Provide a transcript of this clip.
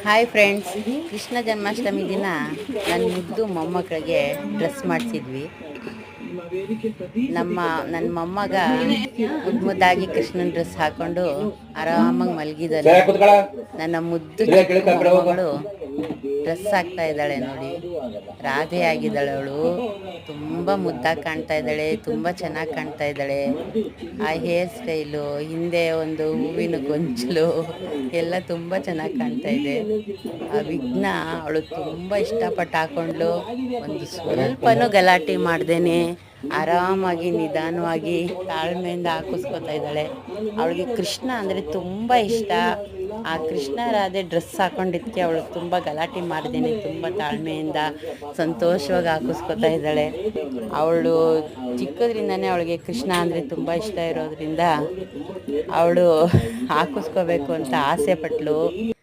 Hi friends, Krishna Janmashtami ದಿನ ನನ್ನ ಮುದ್ದು ಮೊಮ್ಮಕ್ಕಳಿಗೆ ಡ್ರೆಸ್ ಮಾಡಿಸಿದ್ವಿ. ನನ್ನ ಮೊಮ್ಮಗ ಮುದ್ದಾಗಿ ಕೃಷ್ಣನ ಡ್ರೆಸ್ ಹಾಕೊಂಡು ಆರಾಮಾಗಿ ಮಲಗಿದ್ದಾನೆ. ನನ್ನ ಮುದ್ದು ಚಿಕ್ಕ ಮೊಮ್ಮಗಳು ಡ್ರೆಸ್ ಹಾಕ್ತಾ ಇದ್ದಾಳೆ ನೋಡಿ. ರಾಧೆ ಆಗಿದ್ದಾಳೆ ಅವಳು. ತುಂಬ ಮುದ್ದಾಗಿ ಕಾಣ್ತಾ ಇದ್ದಾಳೆ, ತುಂಬ ಚೆನ್ನಾಗಿ ಕಾಣ್ತಾ ಇದ್ದಾಳೆ. ಆ ಹೇರ್ ಸ್ಟೈಲು, ಹಿಂದೆ ಒಂದು ಹೂವಿನ ಗೊಂಚಲು ಎಲ್ಲ ತುಂಬ ಚೆನ್ನಾಗಿ ಕಾಣ್ತಾ ಇದೆ. ಆ ವಿಘ್ನ ಅವಳು ತುಂಬ ಇಷ್ಟಪಟ್ಟು ಹಾಕೊಂಡ್ಳು. ಒಂದು ಸ್ವಲ್ಪನೂ ಗಲಾಟೆ ಮಾಡ್ದೇನೆ ಆರಾಮಾಗಿ ನಿಧಾನವಾಗಿ ತಾಳ್ಮೆಯಿಂದ ಹಾಕಿಸ್ಕೊತಾ ಇದ್ದಾಳೆ. ಅವಳಿಗೆ ಕೃಷ್ಣ ಅಂದರೆ ತುಂಬ ಇಷ್ಟ. ಆ ಕೃಷ್ಣ ರಾಧೆ ಡ್ರೆಸ್ ಹಾಕೊಂಡಿದ್ದಕ್ಕೆ ಅವಳು ತುಂಬ ಗಲಾಟೆ ಮಾಡ್ದೇನೆ ತುಂಬ ತಾಳ್ಮೆಯಿಂದ ಸಂತೋಷವಾಗಿ ಹಾಕಿಸ್ಕೊತಾ ಇದ್ದಾಳೆ. ಅವಳು ಚಿಕ್ಕದ್ರಿಂದನೇ ಅವಳಿಗೆ ಕೃಷ್ಣ ಅಂದರೆ ತುಂಬ ಇಷ್ಟ ಇರೋದ್ರಿಂದ ಅವಳು ಹಾಕಿಸ್ಕೋಬೇಕು ಅಂತ ಆಸೆ ಪಟ್ಲು.